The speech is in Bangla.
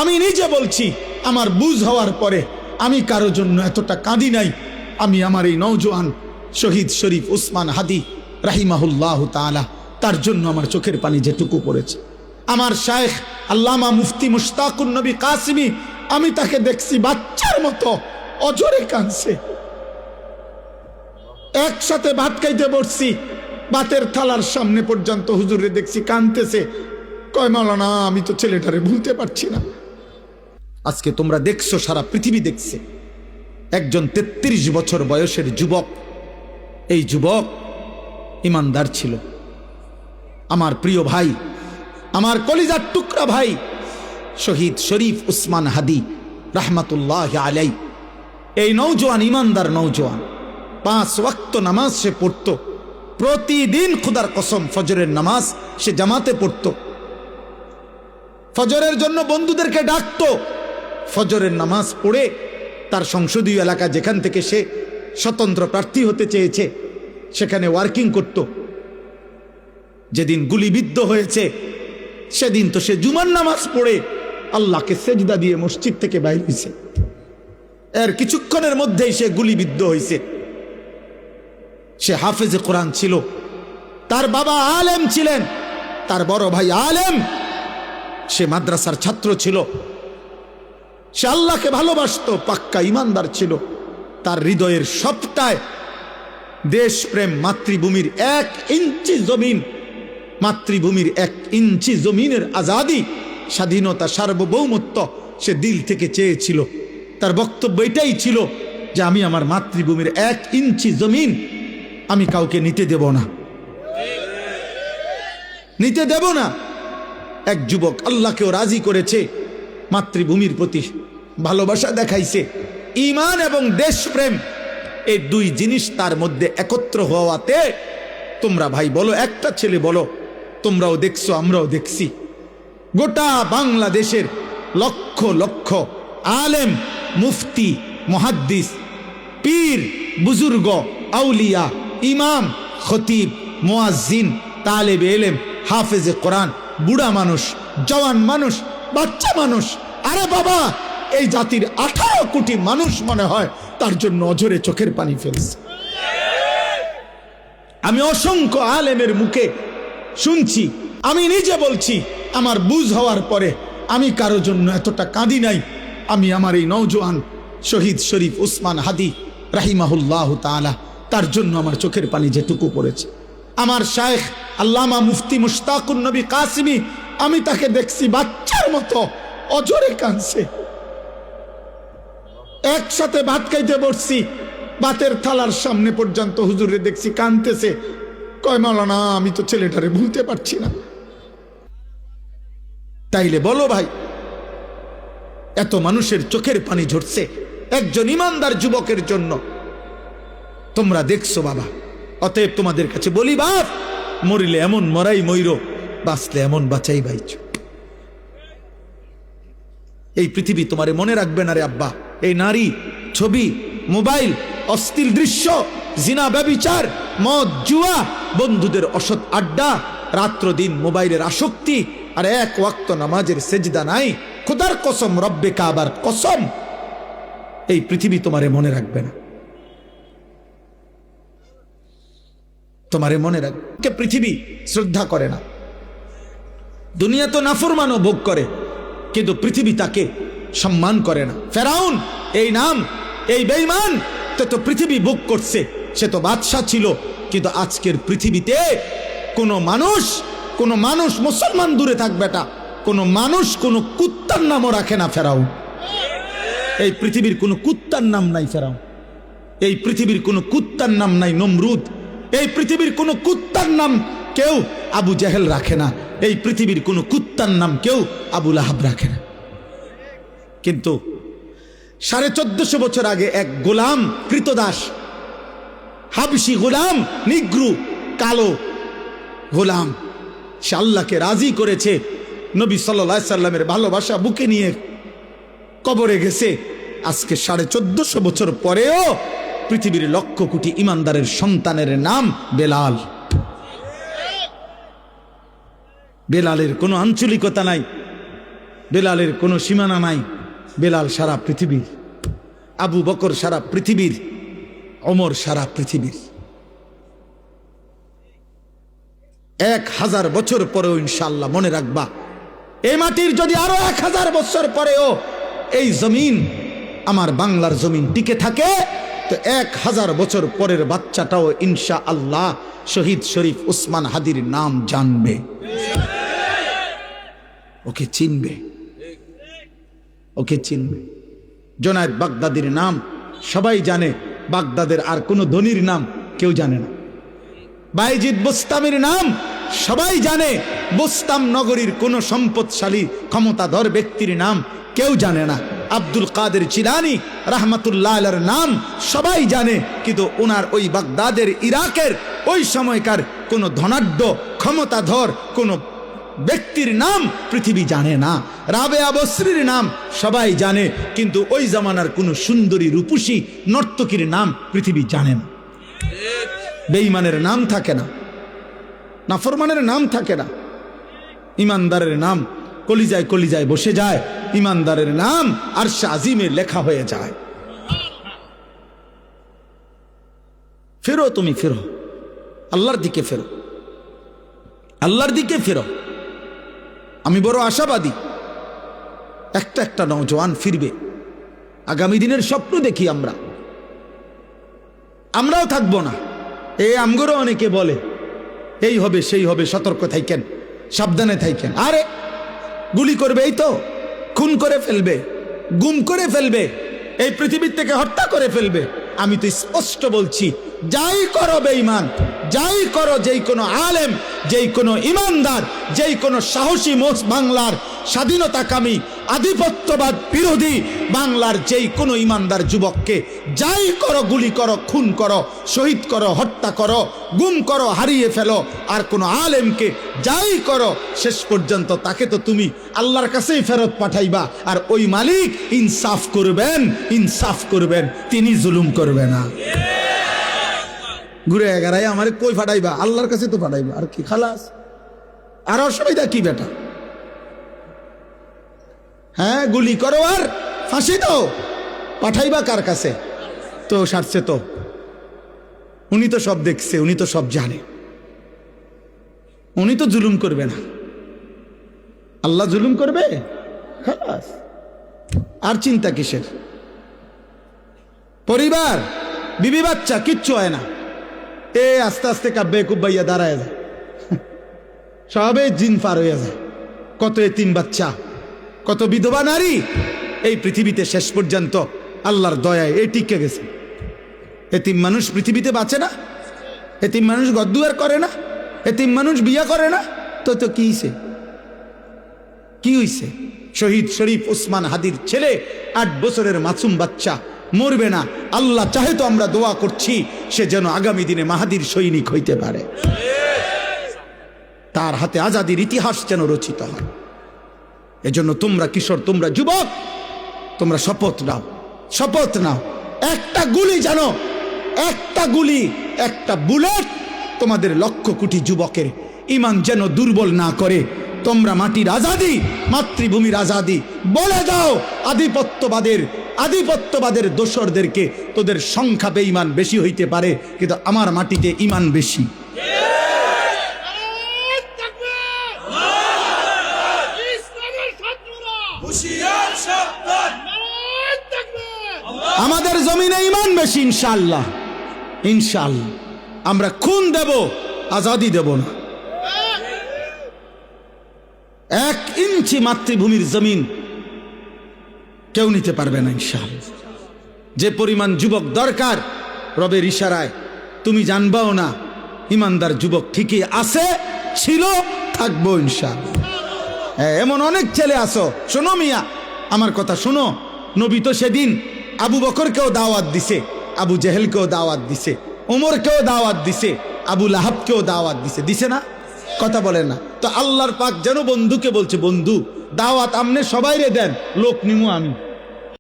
আমি নিজে বলছি, আমার বুঝ হওয়ার পরে আমি কারো জন্য এতটা কাঁদি নাই। আমি আমার এই নওজোয়ান শহীদ শরীফ উসমান হাদি রাহিমাহুল্লাহ তাআলা, তার জন্য আমার চোখের পানি যেটুকু পড়েছে। আমার শায়েখ আল্লামা মুফতি মুশতাকুন নবী কাসিমি, আমি তাকে দেখছি বাচ্চার মতো অজরে কাঁদছে। একসাথে ভাত খাইতে বসছি, ভাতের থালার সামনে পর্যন্ত হুজুরে দেখছি কাঁদতেছে। কয় মাওলানা, আমি তো ছেলেটারে ভুলতে পারছি না। আজকে তোমরা দেখছো, সারা পৃথিবী দেখছে, একজন 33 বছর বয়সের যুবক। এই যুবক ইমানদার ছিল। আমার প্রিয় ভাই, আমার কলিজার টুকরা ভাই শহীদ শরীফ উসমান হাদি রাহমাতুল্লাহ আলাই, এই নওজোয়ান ইমানদার নওজোয়ান 5 ওয়াক্ত নামাজ সে পড়ত প্রতিদিন। খুদার কসম, ফজরের নামাজ সে জামাতে পড়ত। ফজরের জন্য বন্ধুদেরকে ডাকতো। ফজরের নামাজ পড়ে তার সংসদীয় এলাকা, যেখান থেকে সে স্বতন্ত্র প্রার্থী হতে চেয়েছে, সেখানে ওয়ার্কিং করত। যেদিন গুলিবিদ্ধ হয়েছে সেদিন তো সে জুমার নামাজ পড়ে আল্লাহকে সেজদা দিয়ে মসজিদ থেকে বাইর হয়েছে। এর কিছুক্ষণের মধ্যেই সে গুলিবিদ্ধ হয়েছে। সে হাফেজে কোরআন ছিল, তার বাবা আলেম ছিলেন, তার বড় ভাই আলেম, সে মাদ্রাসার ছাত্র ছিল, সে আল্লাহকে ভালোবাসতো, পাক্কা ইমানদার ছিল। তার হৃদয়ের সবটায় দেশপ্রেম, মাতৃভূমির 1 ইঞ্চি জমিন, মাতৃভূমির 1 ইঞ্চি জমিনের আজাদি, স্বাধীনতা, সার্বভৌমত্ব সে দিল থেকে চেয়েছিল। তার বক্তব্য এটাই ছিল যে আমি আমার মাতৃভূমির 1 ইঞ্চি জমিন আমি কাউকে নিতে দেব না, নিতে দেব না। এক যুবক আল্লাহকেও রাজি করেছে, মাতৃভূমির প্রতি ভালোবাসা দেখাইছে। ঈমান এবং দেশপ্রেম, এই 2 জিনিস তার মধ্যে একত্র হওয়াতে, তোমরা ভাই বলো, একটা ছেলে বলো, তোমরাও দেখছো, আমরাও দেখছি, গোটা বাংলাদেশের লক্ষ লক্ষ আলেম, মুফতি, মুহাদ্দিস, পীর, বুজুর্গ, আউলিয়া, ইমাম, খতিব, মুয়াজ্জিন, তালেবে ইলম, হাফেজে কোরআন, বুড়া মানুষ, জওয়ান মানুষ, বাচ্চা মানুষ, আরে বাবা, এই জাতির 18 কোটি মানুষ মনে হয় তার জন্য অঝরে চোখের পানি ফেলছে। আমি অসংখ্য আলেমের মুখে শুনছি, আমি নিজে বলছি, আমার বুঝ হওয়ার পরে আমি কারো জন্য এতটা কাঁদি নাই। আমি আমার এই নওজোয়ান শহীদ শরীফ উসমান হাদি রাহিমাহুল্লাহ তাআলা, তার জন্য আমার চোখের পানি যেটুকু পড়েছে। আমার শায়েখ আল্লামা মুফতি মুশতাকুন নবী কাসিমি, আমি তাকে দেখছি বাচ্চার মতো অজরে কাঁদছে। একসাথে ভাত খাইতে বসছি, ভাতের থালার সামনে পর্যন্ত হুজুরে দেখছি কাঁদতেছে। কয় মাওলানা, আমি তো ছেলেটারে ভুলতে পারছি না। তাইলে বলো ভাই, এত মানুষের চোখের পানি ঝরছে একজন ইমানদার যুবকের জন্য। তোমরা দেখছো বাবা, অতএব তোমাদের কাছে বলি, বাপ, মরিলে এমন মরাই মইরো, বাঁচলে এমন বাঁচাই বাইচ। এই পৃথিবী তোমারে মনে রাখবে না রে আব্বা। এই নারী, ছবি, মোবাইল, অশ্লীল দৃশ্য, জিনা, ব্যভিচার, মদ, জুয়া, বন্ধুদের অসৎ আড্ডা, রাত্র দিন মোবাইলের আসক্তি, আর 1 ওয়াক্ত নামাজের সেজদা নাই। খোদার কসম, রব্বে কাবার কসম, এই পৃথিবী তোমারে মনে রাখবে না, তোমারে মনে রাখবে। পৃথিবী শ্রদ্ধা করে না। দুনিয়া তো নাফরমানও ভোগ করে, কিন্তু পৃথিবী তাকে সম্মান করে না। ফেরাউন, এই নাম, এই বেঈমান, তো পৃথিবী ভোগ করছে। সে তো বাদশা ছিল, কিন্তু আজকের পৃথিবীতে কোনো মানুষ মুসলমান দূরে থাকবে, কোনো মানুষ কোনো কুত্তার নামও রাখে না ফেরাউন। এই পৃথিবীর কোনো কুত্তার নাম নাই ফেরাউন, এই পৃথিবীর কোনো কুত্তার নাম নাই নমরুদ, এই পৃথিবীর কোনো কুত্তার নাম কেউ আবু জেহেল রাখে না, এই পৃথিবীর কোনো কুত্তার নাম কেউ আবু লাহাব রাখে না। কিন্তু 1450 বছর আগে এক গোলাম, কৃতদাস, হাবশি গোলাম, নিগ্রু, কালো গোলাম, সে আল্লাহকে রাজি করেছে। নবী সাল্লাল্লাহু আলাইহি সাল্লামের ভালোবাসা বুকে নিয়ে কবরে গেছে। আজকে 1450 বছর পরেও পৃথিবীর লক্ষ কোটি ইমানদারের সন্তানের নাম বেলাল। বেলালের কোনো আঞ্চলিকতা নাই, বেলালের কোনো সীমানা নাই, বেলাল সারা পৃথিবীর, আবু বকর সারা পৃথিবীর, ওমর সারা পৃথিবীর। 1000 বছর পরেও ইনশাআল্লাহ মনে রাখবা, এই মাটির যদি আরো 1000 বছর পরেও এই জমিন আমার বাংলার জমিন টিকে থাকে, তো 1000 বছর পরের বাচ্চাটাও ইনশাআল্লাহ শহীদ শরীফ উসমান হাদির নাম জানবে, ওকে চিনবে, ওকে চিনবে। জুনায়েদ বাগদাদির নাম সবাই জানে, বাগদাদের আর কোনো ধনীর নাম কেউ জানে না। বাইজিদ বুস্তামির নাম সবাই জানে, বুস্তাম নগরীর কোনো সম্পদশালী ক্ষমতাধর ব্যক্তির নাম কেউ জানে না। আব্দুল কাদের জিলানী রাহমাতুল্লাহ আলাইহির নাম সবাই জানে, কিন্তু ওনার ওই বাগদাদের ইরাকের ওই সময়কার কোনো ধনাঢ্য ক্ষমতাধর কোনো ব্যক্তির নাম পৃথিবী জানে না। রাবেয়া বসরির নাম সবাই জানে, কিন্তু ওই জামানার কোনো সুন্দরী রূপসী নর্তকীর নাম পৃথিবী জানে না। বেঈমানের নাম থাকে না, নাফরমানের নাম থাকে না, ইমানদারের নাম কলিজায় কলিজায় বসে যায়, ইমানদারের নাম আরশে আজিমে লেখা হয়ে যায়। ফেরো, তুমি ফেরো, আল্লাহর দিকে ফেরো, আল্লাহর দিকে ফেরো। আমি বড় আশাবাদী, একটা একটা নওজোয়ান ফিরবে। আগামী দিনের স্বপ্ন দেখি আমরাও থাকবো না। এই আমগরও অনেকে বলে এই হবে সেই হবে, সতর্ক থাকেন, সাবধানে থাকেন। আরে গুলি করবে, এই তো খুন করে ফেলবে, গুম করে ফেলবে, এই পৃথিবীর থেকে হত্যা করে ফেলবে। আমি তো স্পষ্ট বলছি, যাই করো বেঈমান, যাই করো, যেই কোনো আলেম, যেই কোনো ইমানদার, যেই কোনো সাহসী বাংলার স্বাধীনতাকামী আধিপত্যবাদ বিরোধী বাংলার যেই কোনো ইমানদার যুবককে যাই করো, গুলি করো, খুন করো, শহীদ করো, হত্যা করো, গুম করো, হারিয়ে ফেলো, আর কোনো আলেমকে যাই করো, শেষ পর্যন্ত তাকে তো তুমি আল্লাহর কাছেই ফেরত পাঠাইবা। আর ওই মালিক ইনসাফ করবেন, ইনসাফ করবেন, তিনি জুলুম করবে না। ঘুরে এগারাই আমারে কই ফাটাইবা? আল্লাহর কাছে তো ফাটাইবা, আর কি খালাস, আর অসুবিধা কি বেটা? হ্যাঁ, গুলি করো আর ফাঁসি দাও, পাঠাইবা কার কাছে? তো সারছে তো, উনি তো সব দেখছে, উনি তো সব জানে, উনি তো জুলুম করবে না। আল্লাহ জুলুম করবে? খালাস, আর চিন্তা কিসের? পরিবার, বিবি বাচ্চা কিচ্ছু হয় না, এ আস্তে আস্তে কাব্যে কুব্বাইয়া দাঁড়ায় যায়, সবে জিন পার হইয়া যায়। কত এতিম বাচ্চা, কত বিধবা নারী এই পৃথিবীতে শেষ পর্যন্ত আল্লাহর দয়ায় এই টিকে গেছে। এতিম মানুষ পৃথিবীতে বাঁচে না, এতিম মানুষ গদ্দুয়ার করে না, এতিম মানুষ বিয়া করে না, তো তো কি হইছে? কি হইছে? শহীদ শরীফ উসমান হাদির ছেলে 8 বছরের মাসুম বাচ্চা মরবে না। আল্লাহ চাহে তো আমরা দোয়া করছি সে যেন আগামী দিনে মাহাদির সৈনিক হইতে পারে, তার হাতে আজাদির ইতিহাস যেন রচিত হয়। এজন্য তোমরা কিশোর, তোমরা যুবক, তোমরা শপথ নাও, শপথ নাও, একটা গুলি জানো, একটা গুলি, একটা বুলেট তোমাদের লক্ষ কোটি যুবকের ইমান যেন দুর্বল না করে। তোমরা মাটির আজাদি, মাতৃভূমির আজাদি বলে দাও। আধিপত্যবাদের দোসরদেরকে তোদের সংখ্যা বেঈমান বেশি হইতে পারে, কিন্তু আমার মাটিতে ইমান বেশি। আমাদের জমিনে ইমান বেশি, ইনশাআল্লাহ, ইনশাআল্লাহ। আমরা খুন দেব, আজাদি দেব না। 1 ইঞ্চি মাতৃভূমির জমিন কেউ নিতে পারবে না, ইনশাআল্লাহ। যে পরিমাণ যুবক দরকার রবের ইশারায় তুমি জানবাও না, ইমানদার যুবক ঠিকই আছে, ছিল, থাকবো ইনশাআল্লাহ। এমন অনেক ছেলে আছো, শোনো মিয়া, আমার কথা শোনো। নবী তো সেদিন আবু বকরকেও দাওয়াত দিছে, আবু জেহেলকেও দাওয়াত দিছে, ওমরকেও দাওয়াত দিছে, আবু লাহাবকেও দাওয়াত দিছে, দিছে না? কথা বলেন না তো? আল্লাহর পাক যেন বন্ধুকে বলছে, বন্ধু দাওয়াত আমনে সবাইরে দেন, লোক নিমু আমি।